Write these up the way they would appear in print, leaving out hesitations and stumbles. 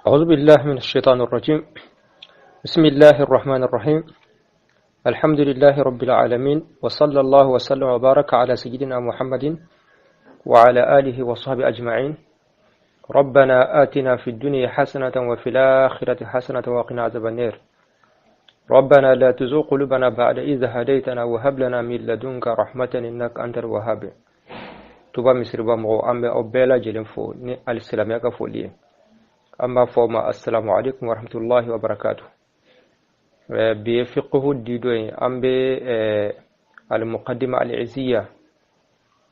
أعوذ بالله من الشيطان الرجيم. بسم الله الرحمن الرحيم. الحمد لله رب العالمين، وصلى الله وسلم وبارك على سيدنا محمد وعلى آله وصحبه أجمعين. ربنا آتنا في الدنيا حسنة وفي الآخرة حسنة وقنا عذاب النار. ربنا لا تزغ قلوبنا بعد إذ هديتنا وهب لنا من لدنك رحمة إنك أنت الوهاب. تبا مصر بامغو أمي أبلا جلنفو السلام يكفو لي. أما فوما السلام عليكم ورحمة الله وبركاته. بفقه الديدوين أم المقدمة العزية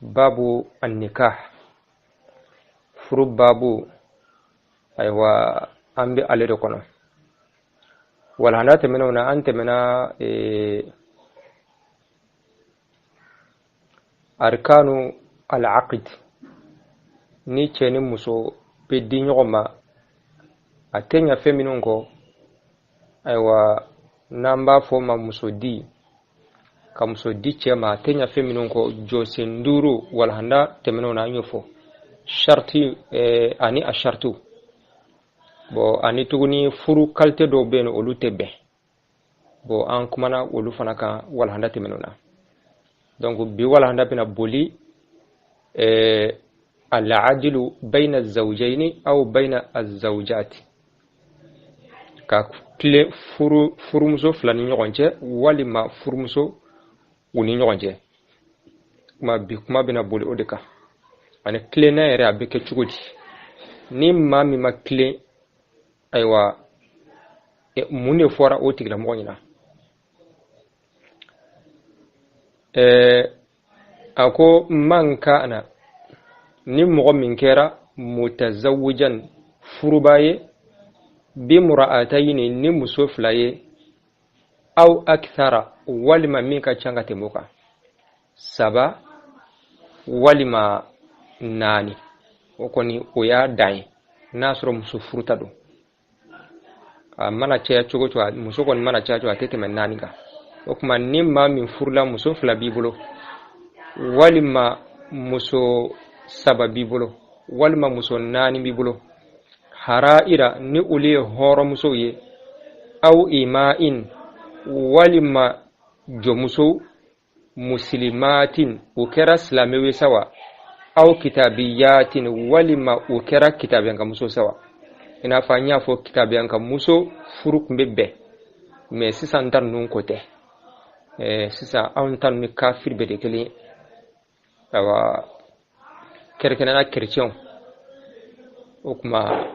باب النكاح فرب بابو أيوة أم بأليركونا والهنات منونا أنت منا أركان العقد نيتشي نمسو بدين يغمى atenya feminungo aiwa namba foma musodi ka musodi chema atenya feminungo jose nduru walhanda temenona nyofo sharti ani ashartu bo ani tuguni furu kalte do beno olutebe bo an kumana olu fanaka walhanda temenona donc bi walhanda bina boli al-adlu bayna az-zawjayn aw bayna az-zawjat ka kile furumuso fila ni ɲɔgɔn cɛ walima furumuso u ni ɲɔgɔn cɛ kuma bɛna boli o de kan ani tilenna yɛrɛ a bɛ kɛ cogo di ni maa min ma tilen ayiwa mun de fɔra o tigilamɔgɔ ɲɛna a ko man kana ni mɔgɔ min kɛra mutazawwijan furuba ye bimra'atayn ni muso fila ye aw akthara walima min ka canga temuka saba walima nani o koni o ya dai nasro muso furuta do mana caya cogo cogo muso koni mana caya cogo atete men nani ga o kuma ni ma min furla muso fila bibolo walima muso saba bibolo walima muso nani bibolo hara'ira ni uli horo muso ye aw ima'in walima jo muso muslimatin ukera islamiwe sawa aw kitabiyatin walima ukera kitabiyanka muso sawa ina fanya fo kitabiyanka muso furu kumbebe mais sisan tan nun kote sisan an tan ni kafir be de kele awa kerkenana chrétien o kuma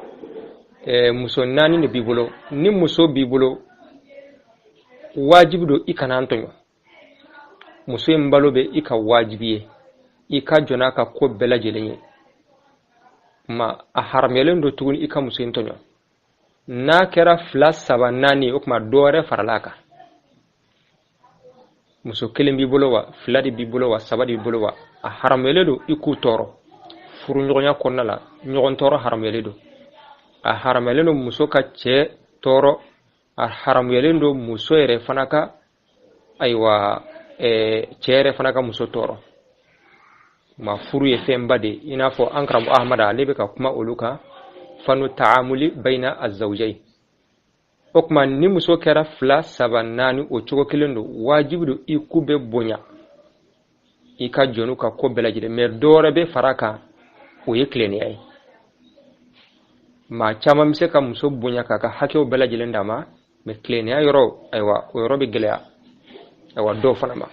muso nani ne bibolo ni muso bibolo wajibi do ikana antonyo muso mbalo be ika wajibiye ika jona ka ko bela jelenye ma a haramelen do tugun ika muso antonyo na kera flas saba nani okuma dore faralaka muso kelen bibolo wa fladi bibolo wa sabadi bibolo wa a haramelen do iku toro furu nyonya konnala nyogon toro haramelen do a haramelendo muso ka cɛ tɔɔrɔ a haramelendo muso yɛrɛ fana ka ayiwa cɛ yɛrɛ fana ka muso tɔɔrɔ ma furu ye fɛnba de i n'a fɔ an karamɔgɔ ahmada ale bɛ ka kuma olu kan fanu taamuli bayna azawjayn o kuma ni muso kɛra fila saba naani o cogo kelen do wajibi do i ku bɛ bonya i ka jɔnu ka ko bɛɛ lajɛlen mais dɔwɛrɛ bɛ fara kan o ye tilennenya ye ma chama mise ka muso bonya ka hakɛw bɛɛ lajɛlen d'a ma mais tilennenya yɔrɔ ayiwa o yɔrɔ bɛ gɛlɛya ayiwa dɔw fana ma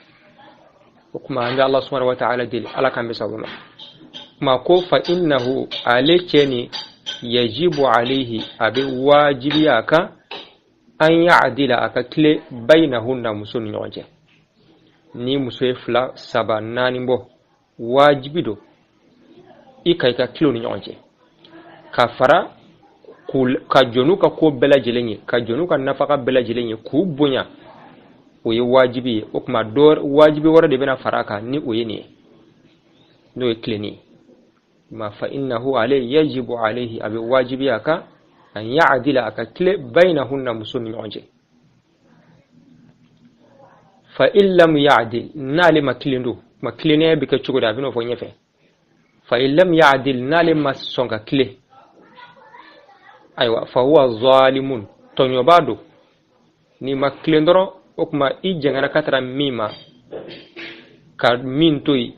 o kuma an bɛ Allah subhanahu wa ta'ala deli ala kan bɛ sababu ma kuma ko fa innahu ale cɛ ni yajibu alayhi a bɛ wajibiya kan an ya'dila a ka tile bainahunna muso ni ɲɔgɔn cɛ ni muso ye fila saba naani bɔ wajibi do i ka tile ni ɲɔgɔn cɛ ka fara ka jonu ka ko bɛɛ lajɛlen ye ka jonu ka nafaka bɛɛ lajɛlen ye k'u bonya o ye wajibi ye o kuma dɔ wajibi wɛrɛ de bɛna fara kan ni o ye nin ye n'o ye tilenni ye ma fa innahu alayhi yajibu alayhi a bɛ wajibiya kan an ya'dila a ka tile bainahunna muso ni ɲɔgɔn cɛ fa in lam ya'dil n'ale ma tilen do ma tilennenya bɛ kɛ cogo di a bɛ n'o fɔ ɲɛfɛ fa in lam ya'dil n'ale ma sɔn ka tile aywa fa huwa zalimun tonyobado ni maklendoro okuma i jengana katara mima ka min toy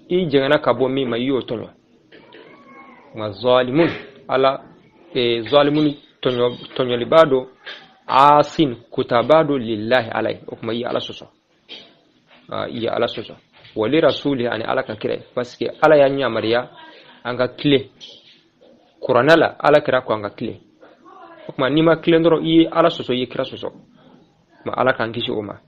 i jengana kabo mima yo tonyo ma zalimun ala zalimun tonyo libado asin kutabado lillahi alai okuma yi ala soso yi ala soso wali rasuli ani ala ka kire parce que ala ya nya mariya anga clé Quranala ala kira ko anga clé okuma ni ma clé ndoro yi ala soso yi kira soso ma ala kan kisi uma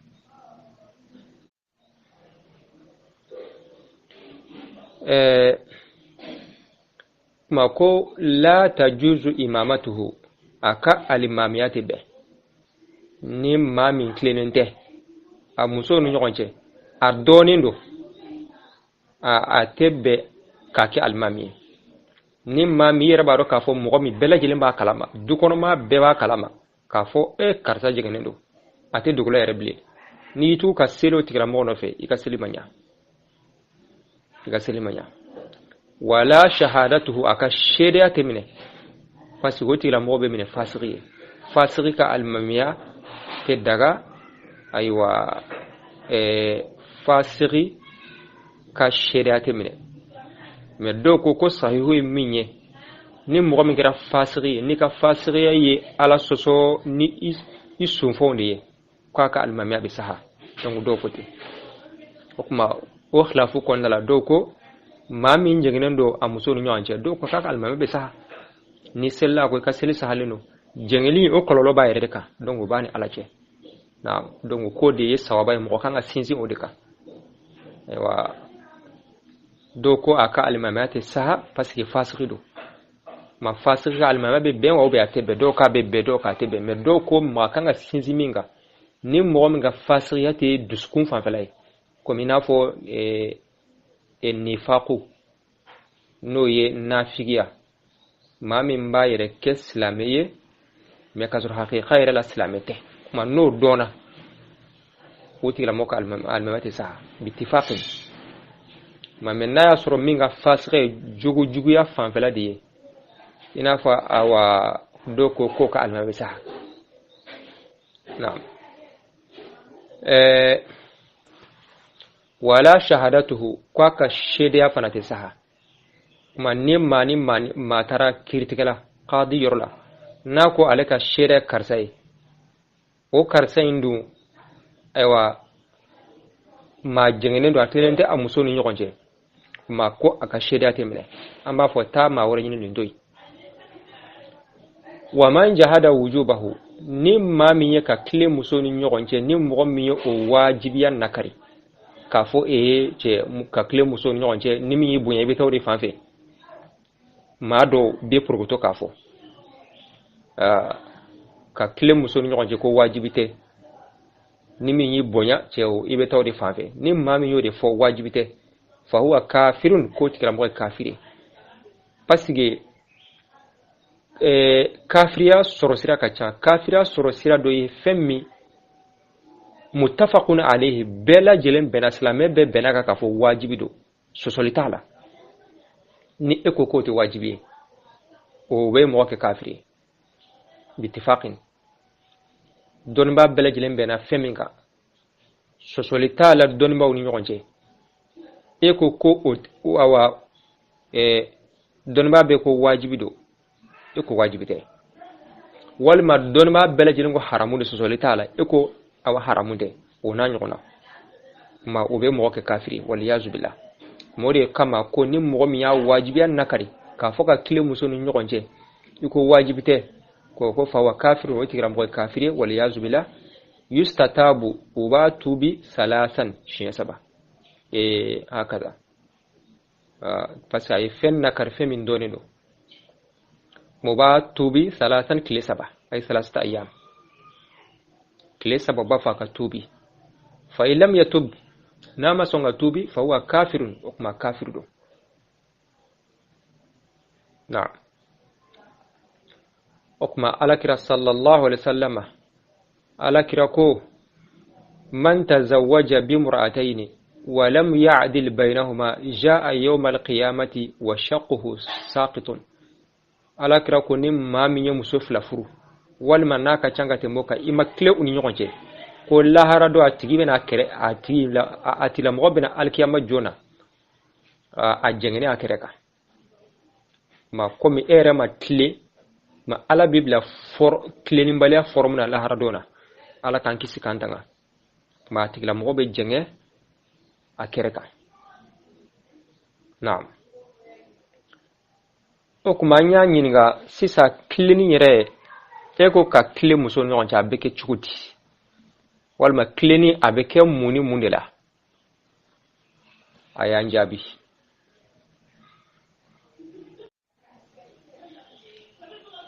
ma ko la tajuzu imamatuhu aka alimamiyati be ni mami clenente a muso nu nyokonche a donindo a tebbe kake almami ni mami yera baro ka fo mo mi bela jelen ba kalama du kono ma be ba kalama ka fo karta jegenendo ate dugula yere bli ni tu ka selo tigra mo no fe ika selimanya wala shahadatuhu aka sheda temine fasi goti la mo be mine fasiri ka almamiya te daga aywa fasiri ka sheda temine me do ko sahihu minye ni mo mi kira fasiri ni ka fasiri ye ala soso ni isun fonde kwa ka almamiya bi saha donc do ko te okuma o khilafu kon la do ko mami njengenen do amuso no nyanje do ko ka almamiya bi saha ni sella ko ka seli sahalino jengeli o kololo ba yere ka donc bani alache na donc ko de sawaba mo kanga sinzi o de ka ewa do ko aka almamati saha parce que fasirido ma fasiri almama be ben wa be atebe do ka be do ka tebe me do ko ma kanga sinzi minga ni mo minga fasiriyate duskun fa falai comme ina fo nifaqu no ye nafigiya ma min ba yere ke islameye me kasur haqiqa yere la islamete kuma no dona wuti la moka almamati saha bittifaqin ma menna ya soro minga fasire jugu ya fanfela diye ina fa awa doko ko ka almabe saha naam wala shahadatuhu kwa ka shede ya fanate saha ma ni mani matara kirtikala qadi yorla nako alaka shede karsai o karsai ndu aywa ma jengene do atelente amuso ni nyokonje ma ko aka shede atemne amba fo ta ma wore nyini ndoy wa man jahada wujubahu ni ma miye ka kile muso ni nyokonje ni mo miye o wajibiyan nakari ka fo che ka kile muso ni nyokonje ni mi bunya be tawri fanfe ma do be progoto ka fo ka kile muso ni nyokonje ko wajibite ni mi yi bonya ceo ibe tawdi fanfe ni mami yode fo wajibite fa huwa kafirun ko tikra mo kafiri pasige kafiriya sorosira kacha kafiriya sorosira do yi femmi muttafaqun alayhi bela jelen bena islame be benaka ka fo wajibido sosolitala ni eko ko te wajibi o we mo ke kafiri bittifaqin donba bela jilen bena feminga sosolita la donba uni nyokonje eko ko awa donba be ko wajibido eko wajibite walma donba bela jilen ko haramu de sosolita la eko awa haramu de ona nyokona ma obe mo ke kafiri wal yazu billah mode kama ko ni mo mi ya wajibiyan nakari ka foka kile muso ni nyokonje eko wajibite ko fa wa kafiru wa tigram ko kafiri wal yazu billah yustatabu uba tubi salasan shi saba hakaza fasa fen na karfe min doni do muba tubi salasan kile saba ay salasta ayyam kile saba ba fa ka tubi fa illam yatub nama songa tubi fa huwa kafirun kuma kafiru do na'am okma alakira sallallahu alaihi wasallama alakira ko man tazawwaja bimra'atayn wa lam ya'dil bainahuma jaa yawm alqiyamati wa shaqquhu saqitun alakira ko ni maa min ye muso fila furu walima n'a ka can ka tɛmɛ o kan i ma tile u ni ɲɔgɔn cɛ ko lahara do a tigi bɛna kɛrɛ a tigilamɔgɔ bɛna alikiyama joona a jɛngɛnen a kɛrɛ kan ma komi e yɛrɛ ma tile ma ala b'i bila tilenibaliya fɔrɔmu na lahara do na ala k'an kisi k'an tanga ma a tigilamɔgɔ bɛ jɛngɛ a kɛrɛ kan naam o kuma an y'a ɲininka sisan tilenni yɛrɛ e ko ka tile muso ni ɲɔgɔn cɛ a bɛ kɛ cogo di walima tilenni a bɛ kɛ mun ni mun de la a y'an jaabi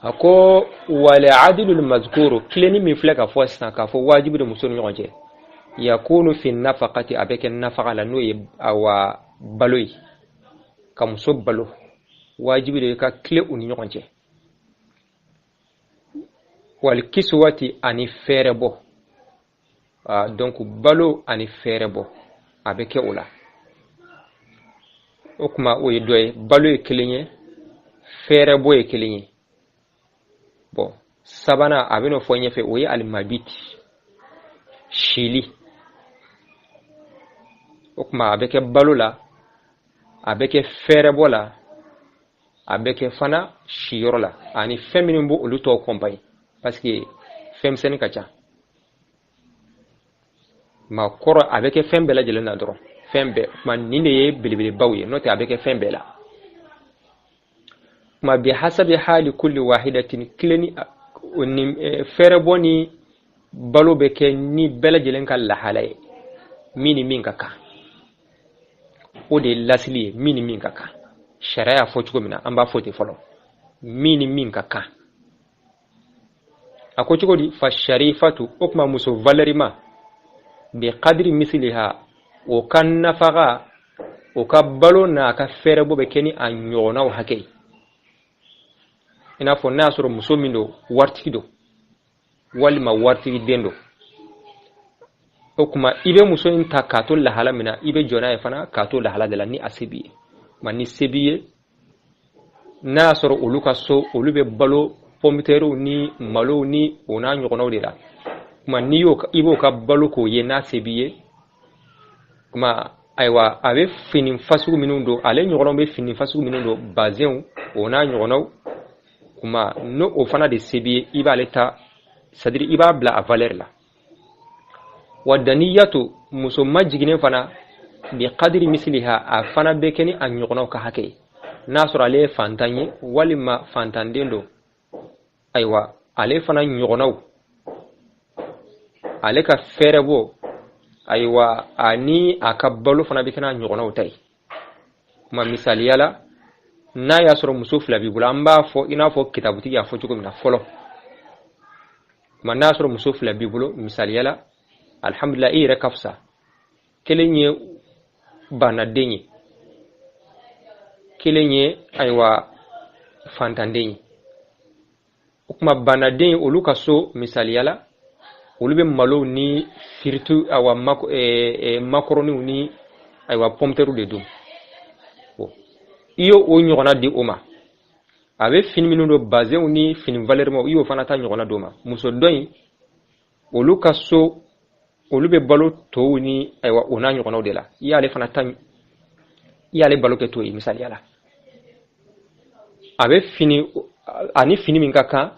a ko wala adilul mazkuru tilenni min filɛ ka fɔ sisan k'a fɔ wajibi de muso ni ɲɔgɔn cɛ yakunu fi nafaqati a bɛ kɛ nafaqa la n'o ye awa balo ye ka muso balo wajibi de ka tile u ni ɲɔgɔn cɛ wal kiswati ani fɛɛrɛ bɔ donc balo ani fɛɛrɛ bɔ a bɛ kɛ o la o kuma o ye dɔ ye balo ye kelen ye fɛɛrɛ bɔ ye kelen ye bon sabanan a bɛ n'o fɔ ɲɛfɛ o ye alimabiti sili o kuma a bɛ kɛ balo la a bɛ kɛ fɛɛrɛ bɔ la a bɛ kɛ fana siyɔrɔ la ani fɛn minnu b'o olu tɔw kɔnpaye parce que fɛn misɛnnin ka ca ma kɔrɔ a bɛ kɛ fɛn bɛɛ lajɛlen na dɔrɔn fɛn bɛɛ kuma nin de ye belebelebaw ye n'o tɛ a bɛ kɛ fɛn bɛɛ la kuma bi hasabi hali kulli wahidatin kileni fɛɛrɛ bɔ ni balo bɛ kɛ ni bɛɛ lajɛlen ka lahala ye min ni min ka kan o de ye lasili ye min ni min ka kan sariya y'a fɔ cogo min na an b'a fɔ ten fɔlɔ min ni min ka kan a ko cogo di fa sharifatu o kuma muso valerima bi qadri misliha o ka nafaga o ka balo n'a ka fɛɛrɛ bɔ bɛ kɛ ni a ɲɔgɔnnaw hakɛ ye i n'a fɔ n'a y'a sɔrɔ muso min don waritigi don walima waritigi den don o kuma i bɛ muso in ta k'a to lahala min na i bɛ jɔ n'a ye fana k'a to lahala de la ni a se b'i ye ma ni se b'i ye n'a y'a sɔrɔ olu ka so olu bɛ balo pomiterew ni malow ni o n'a ɲɔgɔnnaw de la kuma n'i i b'o ka balo k'o ye n'a se b'i ye kuma ayiwa a bɛ fini fasugu minnu don ale ɲɔgɔnnaw bɛ fini fasugu minnu don bazɛnw o n'a ɲɔgɔnnaw kuma n'o o fana de se b'i ye i b'ale ta c'est-à-dire i b'a bila a valeur la wa daniyatu muso ma jiginnen fana bi qadri misliha a fana bɛ kɛ ni a ɲɔgɔnnaw ka hakɛ ye n'a sɔrɔ ale ye fantan ye walima fantanden don ayiwa ale fana ɲɔgɔnnaw ale ka fɛɛrɛ bɔ ayiwa ani a ka balo fana bɛ kɛ n'a ɲɔgɔnnaw ta ye kuma misaliya la n'a y'a sɔrɔ muso fila b'i bolo an b'a fɔ i n'a fɔ kitabutigi y'a fɔ cogo min na fɔlɔ kuma n'a y'a sɔrɔ muso fila b'i bolo misaliya la alhamdulillah i yɛrɛ ka fisa kelen ye banaden ye kelen ye ayiwa fantanden ye o kuma banaden olu ka so misaliya la olu bɛ malo ni firitu awa makoroniw ni ayiwa pomteru de dun i y'o ɲɔgɔnna di o ma a bɛ fini minnu don bazɛnw ni fini valeur i y'o fana ta ɲɔgɔnna d'o ma muso dɔ in olu ka so olu bɛ balo tɔw ni ayiwa o n'a ɲɔgɔnnaw de la i y'ale fana ta i y'ale balo kɛ to ye misaliya la a bɛ fini ani fini min ka kan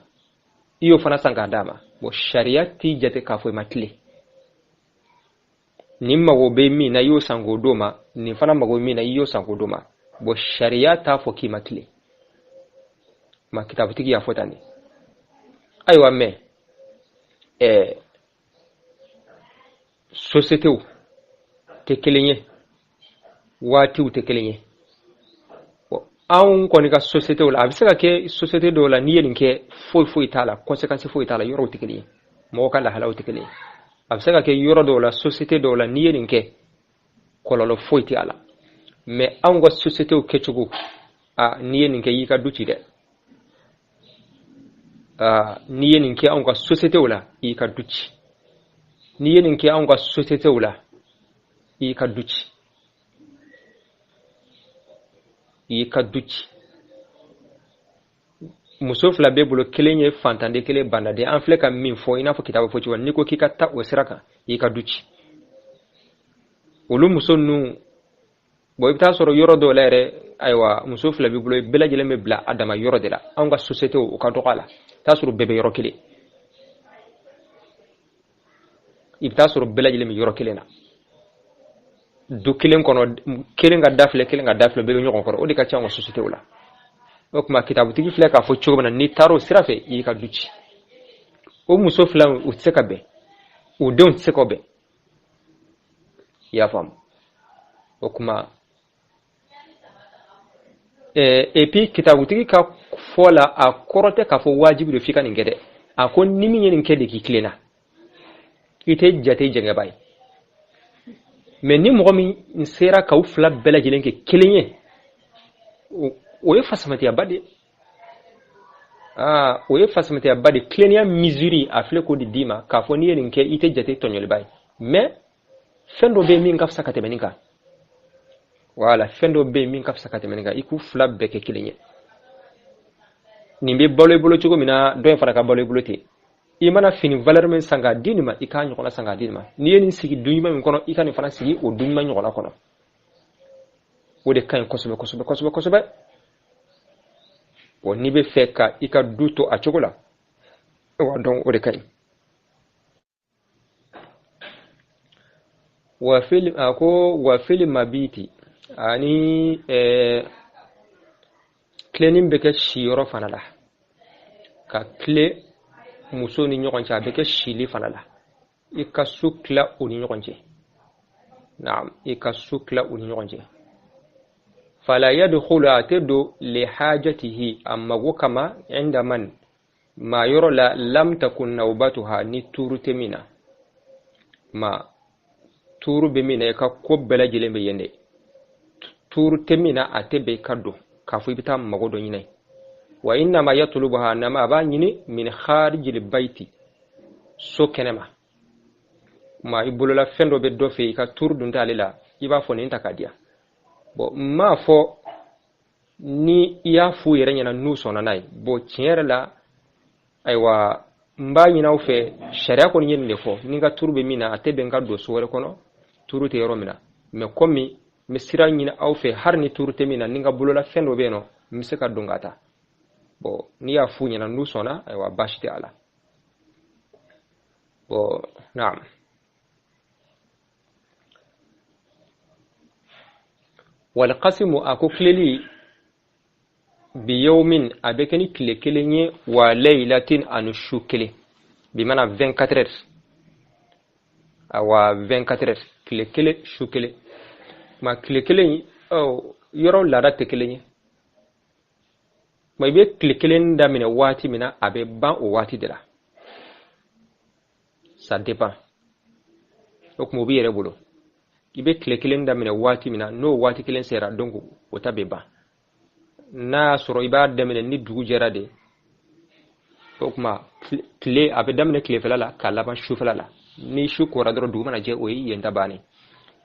i y'o fana san k'a d'a ma bon sariya t'i jate k'a fɔ i ma tile nin mago bɛ min na i y'o san k'o d'o ma nin fana mago bɛ min na i y'o san k'o d'o ma bon sariya t'a fɔ k'i ma tile ma kitabutigi y'a fɔ tan de ayiwa mɛ sociétéw tɛ kelen ye waatiw tɛ kelen ye anw kɔni ka sociétéw la a bɛ se ka kɛ société dɔw la n'i ye nin kɛ foyi t'a la conséquence foyi t'a la yɔrɔw tɛ kelen ye mɔgɔw ka lahalaw tɛ kelen ye a bɛ se ka kɛ yɔrɔ dɔw la société dɔw la n'i ye nin kɛ kɔlɔlɔ foyi t'a la mais anw ka sociétéw kɛcogo n'i ye nin kɛ i y'i ka du ci dɛ n'i ye nin kɛ anw ka sociétéw la i y'i ka du ci n'i ye nin kɛ anw ka sociétéw la i y'i ka du ci i y'i ka du ci muso fila bɛ bolo kelen ye fantanden kelen bandaden an filɛ ka min fɔ i n'a fɔ kitabu fɔ cogo n'i ko k'i ka taa o sira kan i ka du ci olu muso ninnu bon i bɛ taa sɔrɔ yɔrɔ dɔw la yɛrɛ ayiwa muso fila b'i bolo bɛɛ lajɛlen bɛ bila a dama yɔrɔ de la anw ka société o ka dɔgɔ a la i t'a sɔrɔ bɛɛ bɛ yɔrɔ kelen i bɛ taa sɔrɔ bɛɛ lajɛlen bɛ yɔrɔ kelen na du kelen kɔnɔ kelen ka da filɛ kelen ka da filɛ bɛɛ bɛ ɲɔgɔn kɔrɔ o de ka ca an ka société la o kuma kitabutigi filɛ k'a fɔ cogo min na n'i taara o sira fɛ i ka du ci o muso fila u tɛ se ka bɛn u denw tɛ se ka bɛn i y'a faamu o kuma et puis kitabutigi ka fɔ la a kɔrɔ tɛ k'a fɔ wajibi don f'i ka nin kɛ dɛ a ko ni min ye nin kɛ de k'i tilenna i tɛ jate jɛngɛba ye mais ni mɔgɔ min sera k'aw fila bɛɛ lajɛlen kɛ kelen ye o ye fasamatiyaba de o ye fasamatiyaba de tilennenya misure a filɛ k'o de d'i ma k'a fɔ n'i ye nin kɛ i tɛ jate tɔɲɔliba ye mais fɛn dɔ bɛ yen min ka fisa ka tɛmɛ nin kan voilà fɛn dɔ bɛ yen min ka fisa ka tɛmɛ nin kan i k'u fila bɛɛ kɛ kelen ye nin bɛ balo i bolo cogo min na dɔ in fana ka balo i bolo ten i mana fini valeur min san k'a di nin ma i k'a ɲɔgɔnna san k'a di nin ma n'i ye nin sigi du ɲuman min kɔnɔ i ka nin fana sigi o du ɲuman ɲɔgɔnna kɔnɔ o de ka ɲi kosɛbɛ kosɛbɛ kosɛbɛ kosɛbɛ bon n'i bɛ fɛ ka i ka du to a cogo la wa donc o de ka ɲi wa fili mabiti ani tilenin bɛ kɛ siyɔrɔ fana la ka tile muso ni ɲɔgɔn cɛ a bɛ kɛ sili fana la i ka su tila o ni ɲɔgɔn cɛ naam i ka su tila o ni ɲɔgɔn cɛ fala yadkhulu a tɛ don lihajatihi a mago kama inda man maa yɔrɔ la lam takun nawbatuha ni tuuru tɛ min na ma tuuru bɛ min na i ka ko bɛɛ lajɛlen bɛ yen dɛ tuuru tɛ min na a tɛ bɛn i ka don k'a fɔ i bɛ taa mago dɔ ɲini wa innama yatlubuha nama a b'a ɲini min kharijil bayti so kɛnɛma ma i bolola fɛn dɔ bɛ dɔ fɛ i ka tuuru dun t'ale la i b'a fɔ nin ta ka diya bon m'a fɔ ni i y'a f'u yɛrɛ ɲɛna n'u sɔnna n'a ye bon tiɲɛ yɛrɛ la ayiwa n b'a ɲini aw fɛ sariya kɔni ye nin de fɔ ni ka tuuru bɛ min na a tɛ bɛn n ka don so wɛrɛ kɔnɔ tuuru tɛ yɔrɔ min na mais komi n bɛ sira ɲini aw fɛ hali ni tuuru tɛ min na ni n ka bolola fɛn dɔ bɛ yen nɔ n bɛ se ka don ka taa bon n'i y'a f'u ɲɛna n'u sɔnna ayiwa baasi tɛ a la bon naam wal qasimu a ko tileli bi yawmin a bɛ kɛ ni tile kelen ye wa laylatin ani su kelen bi mana 24 heures awa 24 heures tile kelen su kelen ma tile kelen yɔrɔ laada tɛ kelen ye ma i bɛ tile kelen daminɛ waati min na a bɛ ban o waati de la ça dépend o kuma o b'i yɛrɛ bolo i bɛ tile kelen daminɛ waati min na n'o waati kelen sera donc o ta bɛ ban n'a y'a sɔrɔ i b'a daminɛ ni dugu jɛra de o kuma tile a bɛ daminɛ tilefɛla la k'a laban sufɛla la ni su kora dɔrɔn dugu mana jɛ o ye yen ta bannen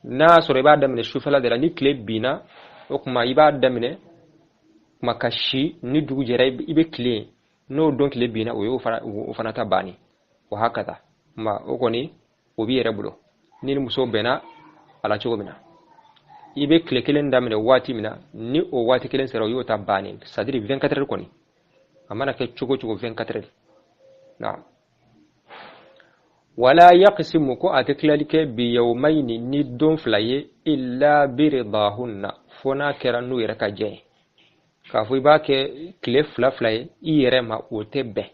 n'a y'a sɔrɔ i b'a daminɛ sufɛla de la ni tile binna o kuma i b'a daminɛ kuma ka si ni dugu jɛra i bɛ tile n'o don tile binna o ye o fana ta bannen o hakata ma o kɔni o b'i yɛrɛ bolo ni muso bɛnna a la cogo min na i bɛ tile kelen daminɛ waati min na ni o waati kelen sera o y'o ta bannen c'est à dire 24 heures kɔni a mana kɛ cogo cogo 24 heures naam wala yaqsimu ko a tɛ tilali kɛ bi yawmayni ni don fila ye illa biridahunna fo n'a kɛra n'u yɛrɛ ka jɛ ye k'a fɔ i b'a kɛ tile fila fila ye i yɛrɛ ma o tɛ bɛn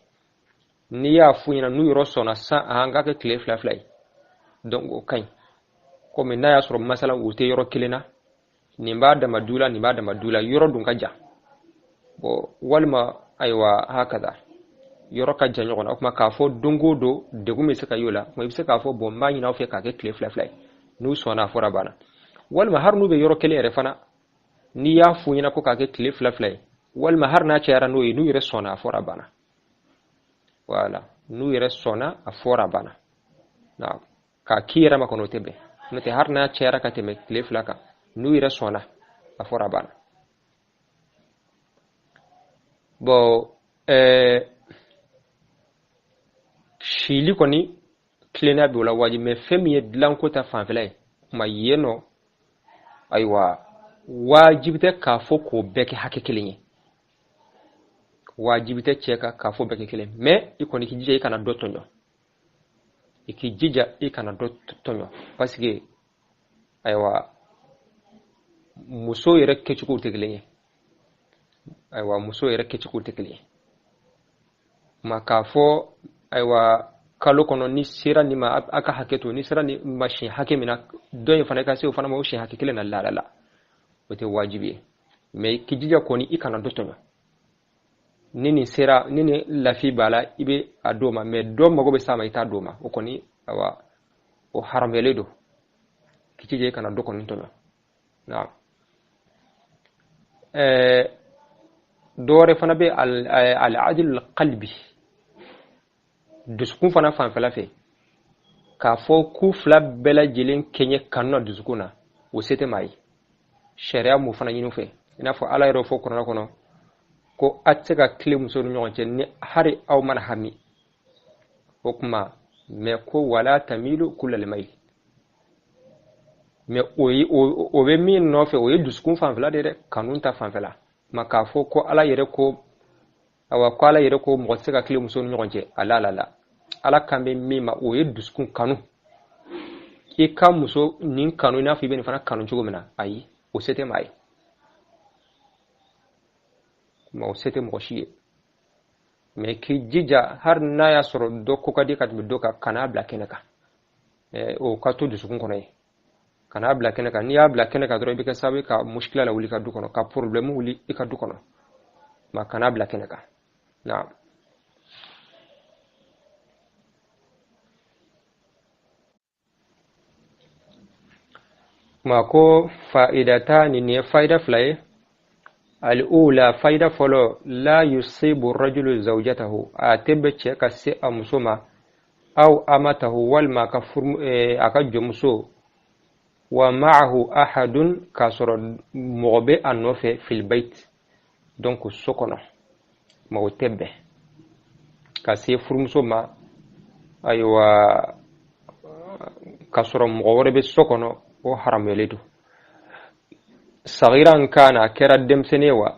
n'i y'a f'u ɲɛna n'u yɔrɔ sɔnna san an ka kɛ tile fila fila ye donc o ka ɲi komi n'a y'a sɔrɔ masala u tɛ yɔrɔ kelen na nin b'a dama du la nin b'a dama du la yɔrɔ dun ka jan bon walima ayiwa hakada yɔrɔ ka jan ɲɔgɔn na o kuma k'a fɔ don o don degun bɛ se ka y'o la i bɛ se k'a fɔ bon n b'a ɲini aw fɛ k'a kɛ tile fila fila ye n'u sɔnna a fɔra banna walima hari n'u bɛ yɔrɔ kelen yɛrɛ fana n'i y'a f'u ɲɛna ko k'a kɛ tile fila fila ye walima hari n'a cayara n'o ye n'u yɛrɛ sɔnna a fɔra banna voilà n'u yɛrɛ sɔnna a fɔra banna k'a k'i yɛrɛ ma kɔnɔ o tɛ bɛn n'o tɛ hari n'a cayara ka tɛmɛ tile fila kan n'u yɛrɛ sɔnna a fɔra banna bon shili koni klena bi wala waji me femi dilan ko ta fanfela kuma yeno aywa wajibite ka fo ko beke hakekelen wajibite cheka ka fo beke kelen me ikoni kijija ikana dotonyo ikijija ikana dotonyo parce que aywa muso yere kechuko tegelen aywa muso yere kechuko tegelen maka fo aywa kalo kono ni sira ni ma aka haketo ni sira ni mashin hakemina don fana ka se o fana ma o shin hakekelen na la wote wajibi me kijija koni ikana dotonyo nini sera nini lafi bala ibe adoma me dom mago be sama ita doma o koni awa o haramele do kijije kana do koni tono na dore fana be al adl al qalbi duskun fana fan fala fe ka fo ku fla bela jelen kenye kanno duskuna o sete mai sharia mu fana yinu fe ina fo ala yero fo kono ko atega kile muso nyonche ni hari aw man hami hukma me ko wala tamilu kullal mayl me o be min no fe o yeduskun fanfela de kanun ta fanfela maka fo ko ala yere ko awa ko ala yere ko mo sega kile muso nyonche ala kambe mima o yeduskun kanu e kam muso nin kanu na fi ben fana kanu chugo mena ayi o sete mai ma o sete mo shiye me ki jija har na ya soro do ko kadi kat mi do ka kana bla kenaka o ka to dusu kono e kana bla kenaka ni ya bla kenaka do be ka sabe ka mushkila la wuli ka du kono ka problem wuli e ka du kono ma kana bla kenaka na ma ko faidatani ni faida fly الأولى فايدة فلو لا يصيب الرجل زوجته أتبتش كسي أمسوما أو أمته والما كفرم أكجمسو ومعه أحد كسر مغبي النوفي في البيت دونك السكنة موتبه كسي فرمسوما أيوة كسر مغبي السكنة وحرم يلدو صغيرا كان كرا دمسنيوا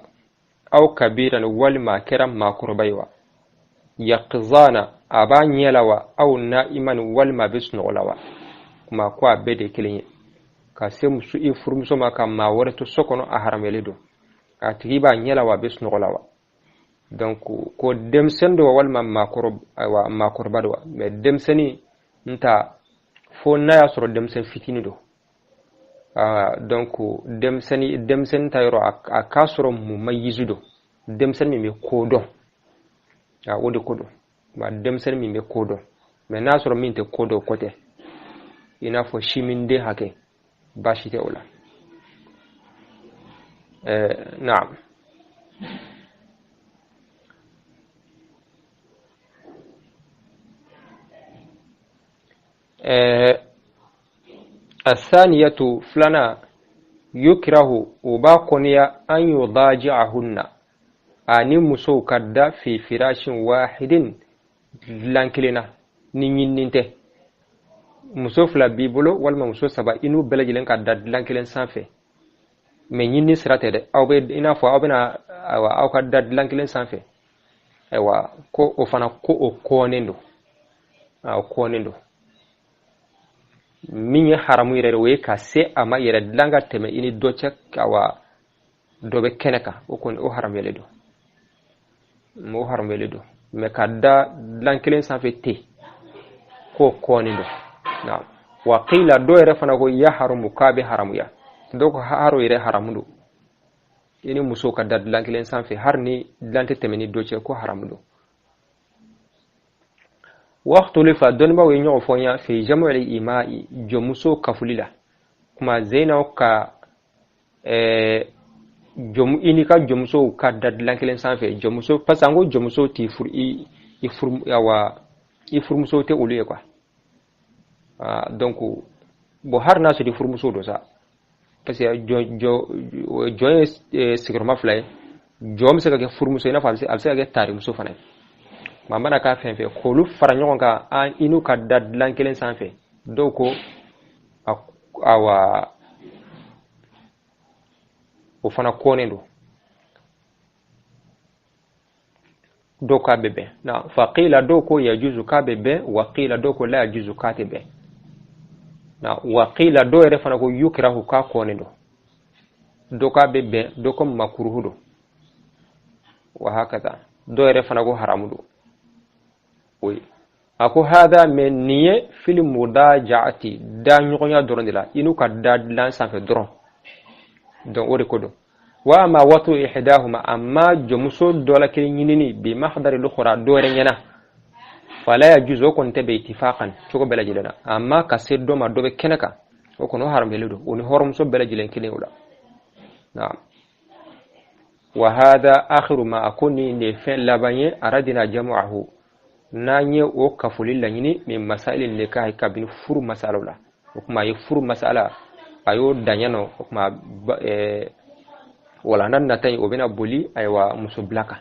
أو كبيرا والما كرا ما كربيوا يقظانا أبان يلوا أو نائما والما بسنغلوا ما كوا بدي كلين كاسم سوء فرمسو ما كما ورتو سكنو أحرم يلدو أتغيبا يلوا بسنغلوا دونك كو دمسندو والما ما كربدوا دمسني نتا فو نايا سرو دمسن فتيني دو donc demsen tayro a kasro mu mayizudo demsen mi kodo wodi kodo ma demsen mi kodo me nasro min te kodo kote ina fo shiminde hake bashite ola na'am الثانية فلنا يكره وباقنيا أن يضاجعهن أني مسو كدا في فراش واحد لانكلنا نينينته مسو فلا بيبلو والما مسو سبا إنو بلجلن كدا لانكلن سانفه من يني سراتة أو بيد إنا فو أو بنا أو كدا لانكلن سانفه أيوا كو أفنا كو كونيندو أو كونيندو min haramu yere we ka se ama yere langa teme ini docha kawa dobe keneka o kon o haram yele do mo haram yele do me kadda lankelen sa fete ko koni do na wa qila do yere fana ko ya haramu ka be haramu ya do ko haro yere haramu do ini muso kadda lankelen sa fe harni lante teme ni docha ko haramu do واختلف دونما وينيو فونيا في جمع الإماء جمسو كفليلا كما زينو كا جم إنيكا جمسو كدد لانكلين سانفي جمسو فسانغو جمسو تي فور إي فورم يوا إي فورمسو تي أولي كوا دونك بوهار ناسو دي فورمسو دوسا parce que jo سيغرما فلاي jom se ka furu muso ina fa alse ka tari muso fana mamana ka fen fe ko lu fara nyon ka an inu ka dadlan kelen sanfe doko awa o fana konendo doka bebe na faqila doko yajuzu ka bebe wa qila doko la yajuzu ka tebe na wa qila do ere fana ko yukrahu ka konendo doka bebe doko makruhudo wa hakata do ere fana ko haramudo oy ako hada men niye fil mudajaati da nyonya dorondila inu ka dadlan sanfe doron donc ori kodo wa ma watu ihdahuma amma jomuso dola kiri nyinini bi mahdari lukhra dore nyana fala yajuzu kon tabe ittifaqan chugo bela jilana amma kaseddo ma dobe kenaka o kono haram beledo oni horum so bela jilen kini wala na'am wa hada akhiru ma akuni ne fe labanye aradina jam'ahu nanye o kafulil lanyini min masailin nikah kabin furu masalala kuma yi furu masala ayo danyano kuma wala nan natay o bena boli aywa muso blaka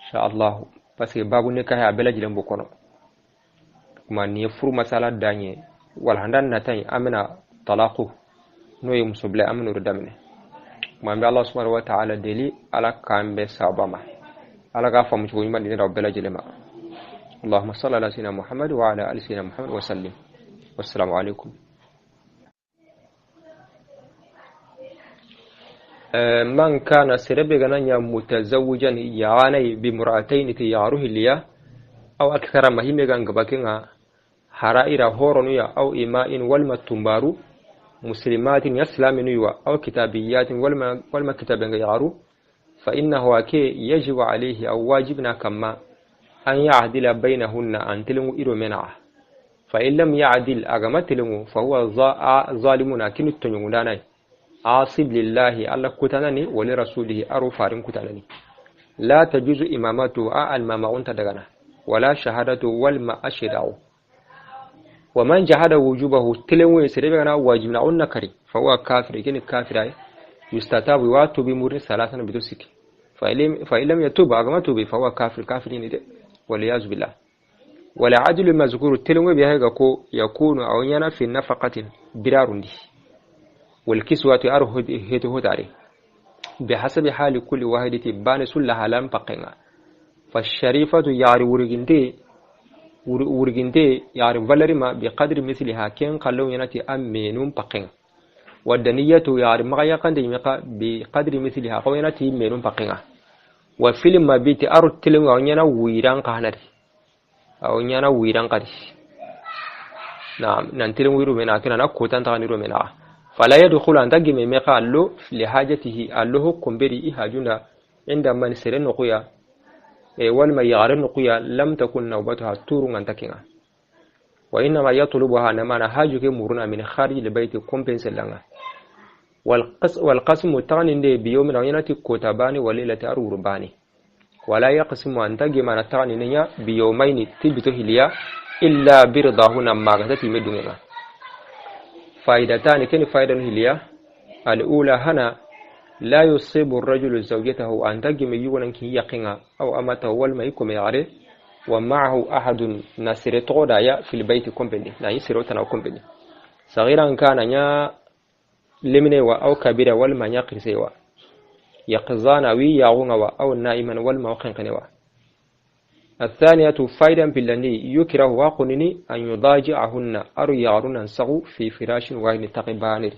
insha Allah parce que babu nikah ya bela jilen bo kono kuma ni furu masala danye wala nan natay amina talaqu no yi muso bla aminu damne kuma be Allah subhanahu wa ta'ala deli ala kambe sabama ala ga famu ko yima dina bela jilema اللهم صل على سيدنا محمد وعلى آل سيدنا محمد وسلم والسلام عليكم من كان سربغنا متزوجا يعني بمرأتين تياره ليا أو أكثر ما هي مغان غباكينا حرائر هورنيا أو إماء والما تنبارو مسلمات يسلام نيوا أو كتابيات والما كتابين يعرو فإنه أكي يجب عليه أو واجبنا كما أن يعدل بينهن أن تلمو إيرو منعه فإن لم يعدل أغمى تلمو فهو ظالمنا كنو التنيوناني عاصب لله الله كتنني ولرسوله أرو فارم كتنني لا تجوز إمامته الماما أنت دغنا ولا شهادته والما أشدعه ومن جهد وجوبه تلمو يسربنا واجبنا أنكري فهو كافر كن كافر يستتاب واتو بمور ثلاثة بدوسك فإن لم يتوب أغمى توبي فهو كافرين دي والعياذ بالله ولا عدل المذكور تلمو بهذا يكون أو ينا في نفقة براrundi والكسوة أرهد هتهداري بحسب حال كل واحدة بان سلها لم بقنا فالشريفة يعري ورغنتي يعري فالرما بقدر مثلها كين قالوا ينتي أمينون بقنا والدنية يعري مغيقان ديمقا بقدر مثلها قوينتي مينون بقنا وفيلم ما بيت أرد تلم أو ينا ويران قهنري أو ينا ويران قدي نعم ننتلم ويرو منا كنا نكوتان تغنيرو منا فلا يدخل أن تجي من مقالو لحاجته الله كمبري إهاجنا عندما نسرن نقيا والما يغرن نقيا لم تكن نوبتها تور أن تكنا وإنما يطلبها نما حاجك مرنا من خارج البيت كومبنس لنا والقسم تعني بيوم ينتي كتباني وليلة أرورباني ولا يقسم أن تجي من تعني بيومين تبته ليا إلا برضاهنا ما غتتي مدوننا فائدتان كن فائدة هليا الأولى هنا لا يصيب الرجل زوجته أن تجي ميونا كي يقنا أو أمته والما يكون يعرف ومعه أحد نسير تغدايا في البيت كومبني ناي سيروتنا كومبني صغيرا كان يا لمنوا أو كبيرا والما يقرسوا يقظان وي يعونوا أو نائما والما وقنقنوا الثانية فائدة بالني يكره واقنني أن يضاجعهن أرو يعرون سغو في فراش واحد تقبانر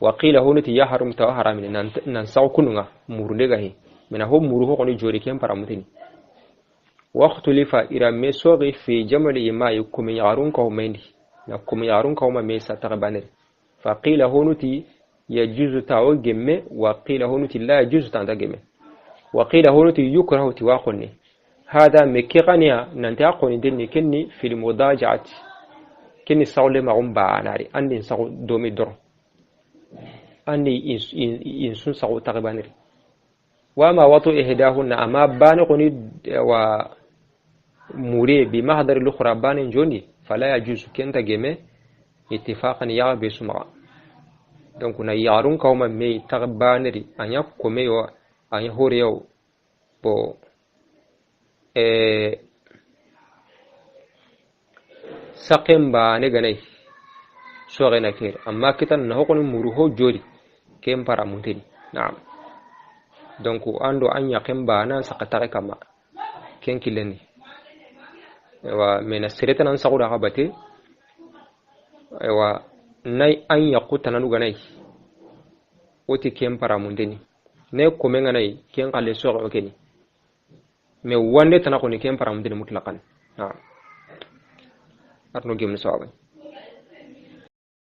وقيل هونتي يحرم توهر من ننسغو كنغا مرنغه من هم مروه قني جوري كيم برامتني واختلف إلى مسوغي في جمل ما يكم يعرون كوميني يكم يعرون كوما ميسا تقبانر فقيل هونتي يجوز تاو جمع وقيل هونتي لا يجوز تاو جمع وقيل هونتي يكره تواقني هذا مكيغانيا ننتاقوني ديني كني في المضاجعة كني ساولي معهم باناري أني ساو دومي دور أني إنسون ساو تقبانري وما وطو إهداهن أما بانقوني وموري بمهدر الأخرى بان جوني فلا يجوز كنت جمع اتفاقا يا بسمع donc na yarun kawma me tagbaniri anya kome wa anya hore yau bo sakemba ne ganai sore na kere amma kitan na hokoni muru ho jodi kem para muteni na'am donc ando anya kemba nan sakatare kama ken kileni wa mena sereta nan sakuda habate wa nay anya kutana nu ganai oti kem para muteni ne komen ganai ken kale sore okeni me wande tanako ni kem para muteni mutlaqan na'am arno gem sawaba